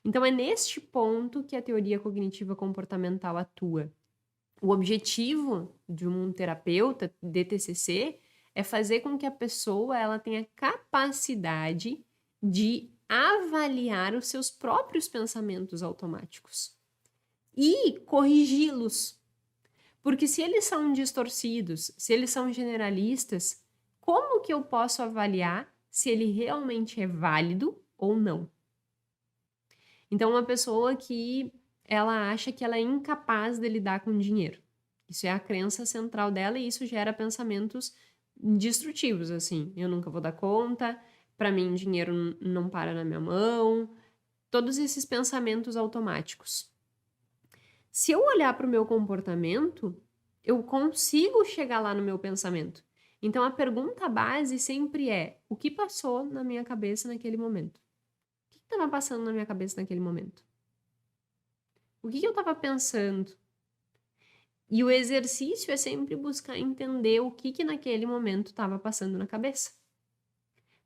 Então é neste ponto que a teoria cognitiva comportamental atua. O objetivo de um terapeuta de TCC é fazer com que a pessoa ela tenha capacidade de avaliar os seus próprios pensamentos automáticos e corrigi-los. Porque se eles são distorcidos, se eles são generalistas, como que eu posso avaliar se ele realmente é válido ou não? Então, uma pessoa que ela acha que ela é incapaz de lidar com dinheiro. Isso é a crença central dela e isso gera pensamentos destrutivos, assim. Eu nunca vou dar conta, para mim dinheiro não para na minha mão, todos esses pensamentos automáticos. Se eu olhar para o meu comportamento, eu consigo chegar lá no meu pensamento. Então, a pergunta base sempre é: o que passou na minha cabeça naquele momento? O que estava passando na minha cabeça naquele momento? O que eu estava pensando? E o exercício é sempre buscar entender o que naquele momento estava passando na cabeça.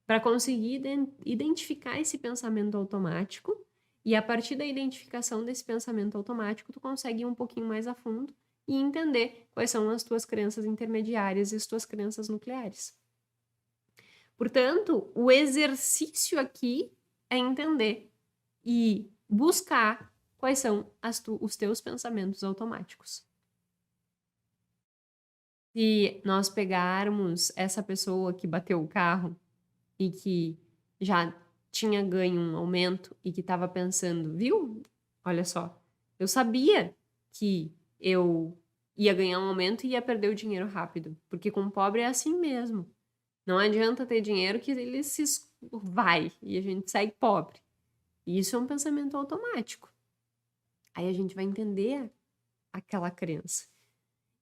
Para conseguir identificar esse pensamento automático, e a partir da identificação desse pensamento automático, tu consegue ir um pouquinho mais a fundo e entender quais são as tuas crenças intermediárias e as tuas crenças nucleares. Portanto, o exercício aqui é entender e buscar quais são os teus pensamentos automáticos. Se nós pegarmos essa pessoa que bateu o carro e que já tinha ganho um aumento e que estava pensando, viu? Olha só, eu sabia que eu ia ganhar um aumento e ia perder o dinheiro rápido, porque com o pobre é assim mesmo. Não adianta ter dinheiro que ele vai e a gente segue pobre. E isso é um pensamento automático. Aí a gente vai entender aquela crença.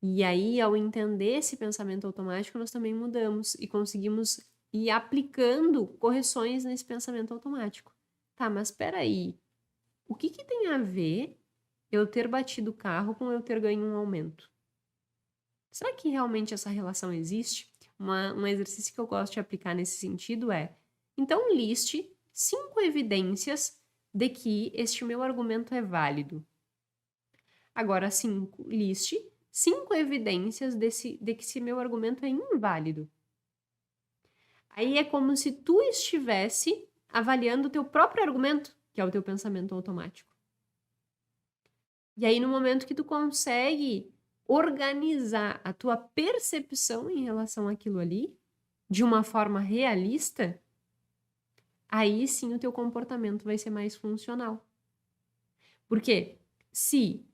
E aí, ao entender esse pensamento automático, nós também mudamos e conseguimos ir aplicando correções nesse pensamento automático. Tá, mas espera aí. O que tem a ver eu ter batido o carro com eu ter ganho um aumento? Será que realmente essa relação existe? Um exercício que eu gosto de aplicar nesse sentido é: então liste 5 evidências de que este meu argumento é válido. Agora, 5, liste 5 evidências de que esse meu argumento é inválido. Aí é como se tu estivesse avaliando o teu próprio argumento, que é o teu pensamento automático. E aí, no momento que tu consegue organizar a tua percepção em relação àquilo ali, de uma forma realista, aí sim o teu comportamento vai ser mais funcional. Porque se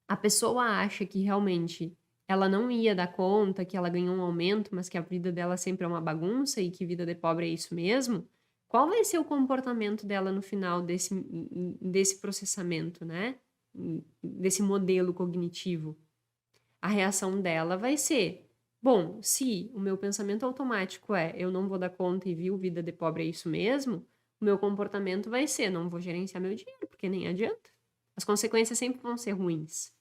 a pessoa acha que realmente ela não ia dar conta, que ela ganhou um aumento, mas que a vida dela sempre é uma bagunça e que vida de pobre é isso mesmo, qual vai ser o comportamento dela no final desse processamento, né? Desse modelo cognitivo? A reação dela vai ser: bom, se o meu pensamento automático é eu não vou dar conta e viu, vida de pobre é isso mesmo, o meu comportamento vai ser: não vou gerenciar meu dinheiro, porque nem adianta. As consequências sempre vão ser ruins.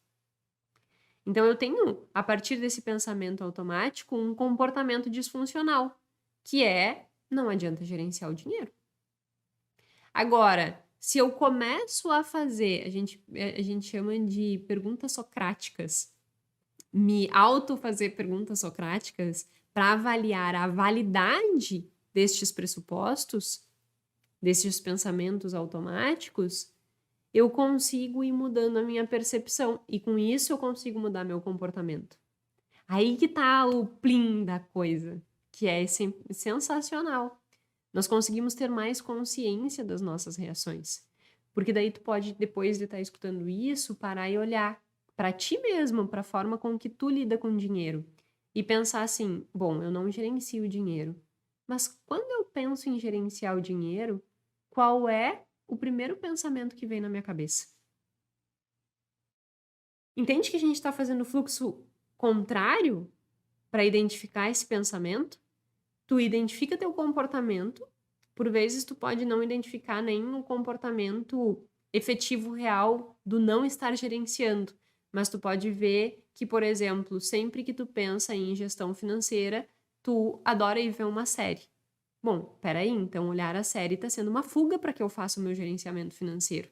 Então, eu tenho, a partir desse pensamento automático, um comportamento disfuncional, que é: não adianta gerenciar o dinheiro. Agora, se eu começo a fazer, a gente chama de perguntas socráticas, me fazer perguntas socráticas para avaliar a validade destes pressupostos, destes pensamentos automáticos, eu consigo ir mudando a minha percepção e com isso eu consigo mudar meu comportamento. Aí que tá o plim da coisa, que é sensacional. Nós conseguimos ter mais consciência das nossas reações. Porque daí tu pode, depois de estar escutando isso, parar e olhar para ti mesmo, para a forma com que tu lida com o dinheiro. E pensar assim: bom, eu não gerencio o dinheiro. Mas quando eu penso em gerenciar o dinheiro, qual é o primeiro pensamento que vem na minha cabeça? Entende que a gente está fazendo o fluxo contrário para identificar esse pensamento? Tu identifica teu comportamento, por vezes tu pode não identificar nem o comportamento efetivo real do não estar gerenciando, mas tu pode ver que, por exemplo, sempre que tu pensa em gestão financeira, tu adora ir ver uma série. Bom, peraí, então olhar a série está sendo uma fuga para que eu faça o meu gerenciamento financeiro.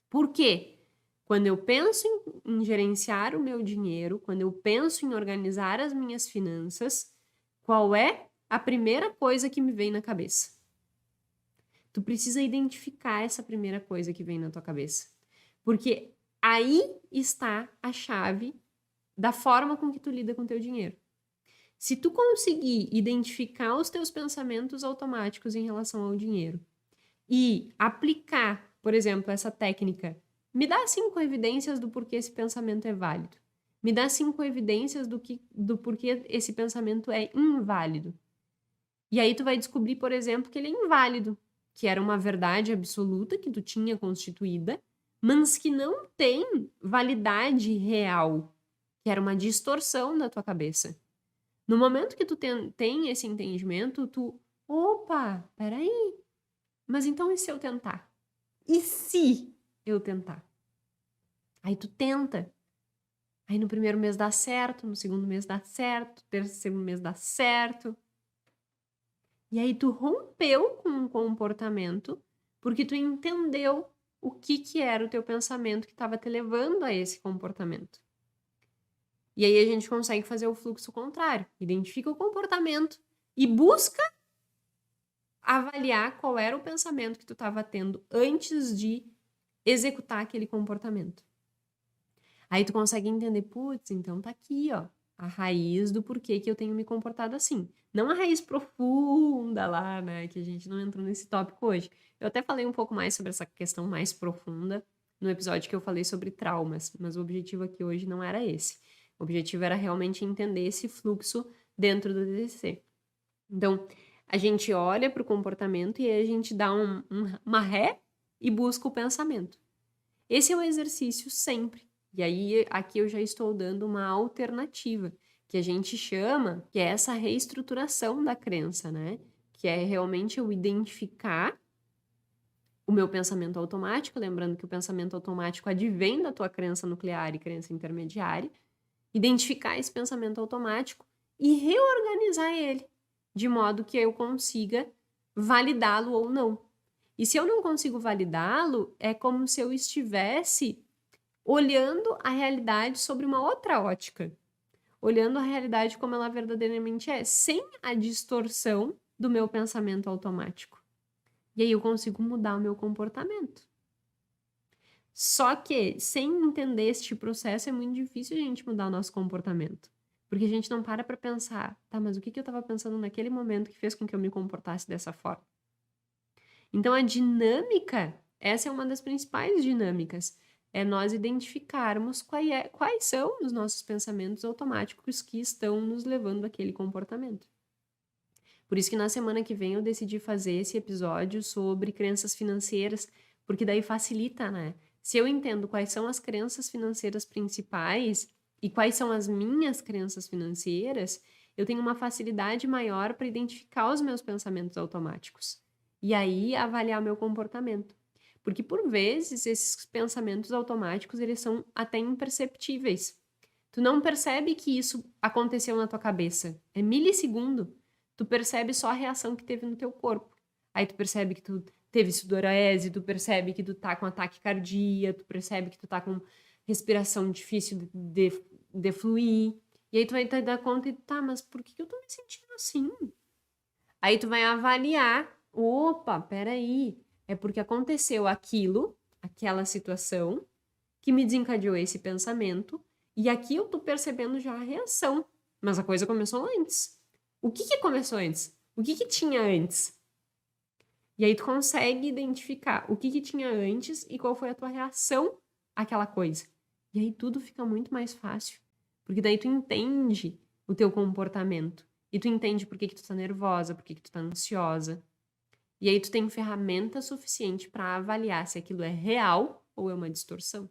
Por quê? Quando eu penso em gerenciar o meu dinheiro, quando eu penso em organizar as minhas finanças, qual é a primeira coisa que me vem na cabeça? Tu precisa identificar essa primeira coisa que vem na tua cabeça. Porque aí está a chave da forma com que tu lida com o teu dinheiro. Se tu conseguir identificar os teus pensamentos automáticos em relação ao dinheiro e aplicar, por exemplo, essa técnica, me dá 5 evidências do porquê esse pensamento é válido. Me dá 5 evidências do porquê esse pensamento é inválido. E aí tu vai descobrir, por exemplo, que ele é inválido, que era uma verdade absoluta que tu tinha constituída, mas que não tem validade real, que era uma distorção da tua cabeça. No momento que tu tem esse entendimento, opa, peraí, mas então e se eu tentar? E se eu tentar? Aí tu tenta. Aí no primeiro mês dá certo, no segundo mês dá certo, no terceiro mês dá certo. E aí tu rompeu com um comportamento porque tu entendeu o que era o teu pensamento que estava te levando a esse comportamento. E aí a gente consegue fazer o fluxo contrário. Identifica o comportamento e busca avaliar qual era o pensamento que tu estava tendo antes de executar aquele comportamento. Aí tu consegue entender, putz, então tá aqui, ó, a raiz do porquê que eu tenho me comportado assim. Não a raiz profunda lá, né, que a gente não entrou nesse tópico hoje. Eu até falei um pouco mais sobre essa questão mais profunda no episódio que eu falei sobre traumas, mas o objetivo aqui hoje não era esse. O objetivo era realmente entender esse fluxo dentro do DDC. Então, a gente olha para o comportamento e aí a gente dá uma ré e busca o pensamento. Esse é o exercício sempre. E aí, aqui eu já estou dando uma alternativa, que a gente chama, que é essa reestruturação da crença, né? Que é realmente eu identificar o meu pensamento automático, lembrando que o pensamento automático advém da tua crença nuclear e crença intermediária, identificar esse pensamento automático e reorganizar ele, de modo que eu consiga validá-lo ou não. E se eu não consigo validá-lo, é como se eu estivesse olhando a realidade sobre uma outra ótica, olhando a realidade como ela verdadeiramente é, sem a distorção do meu pensamento automático. E aí eu consigo mudar o meu comportamento. Só que, sem entender este processo, é muito difícil a gente mudar o nosso comportamento. Porque a gente não para pensar, tá, mas o que eu estava pensando naquele momento que fez com que eu me comportasse dessa forma? Então, a dinâmica, essa é uma das principais dinâmicas, é nós identificarmos quais são os nossos pensamentos automáticos que estão nos levando àquele comportamento. Por isso que na semana que vem eu decidi fazer esse episódio sobre crenças financeiras, porque daí facilita, né? Se eu entendo quais são as crenças financeiras principais e quais são as minhas crenças financeiras, eu tenho uma facilidade maior para identificar os meus pensamentos automáticos e aí avaliar meu comportamento. Porque por vezes esses pensamentos automáticos, eles são até imperceptíveis. Tu não percebe que isso aconteceu na tua cabeça. É milissegundo. Tu percebe só a reação que teve no teu corpo. Aí tu percebe que tu teve sudorese, tu percebe que tu tá com ataque cardíaco, tu percebe que tu tá com respiração difícil de fluir. E aí tu vai te dar conta e tá, mas por que eu tô me sentindo assim? Aí tu vai avaliar, opa, peraí, é porque aconteceu aquilo, aquela situação, que me desencadeou esse pensamento, e aqui eu tô percebendo já a reação, mas a coisa começou antes. O que começou antes? O que tinha antes? E aí tu consegue identificar o que tinha antes e qual foi a tua reação àquela coisa. E aí tudo fica muito mais fácil, porque daí tu entende o teu comportamento. E tu entende por que tu tá nervosa, por que tu tá ansiosa. E aí tu tem ferramenta suficiente para avaliar se aquilo é real ou é uma distorção.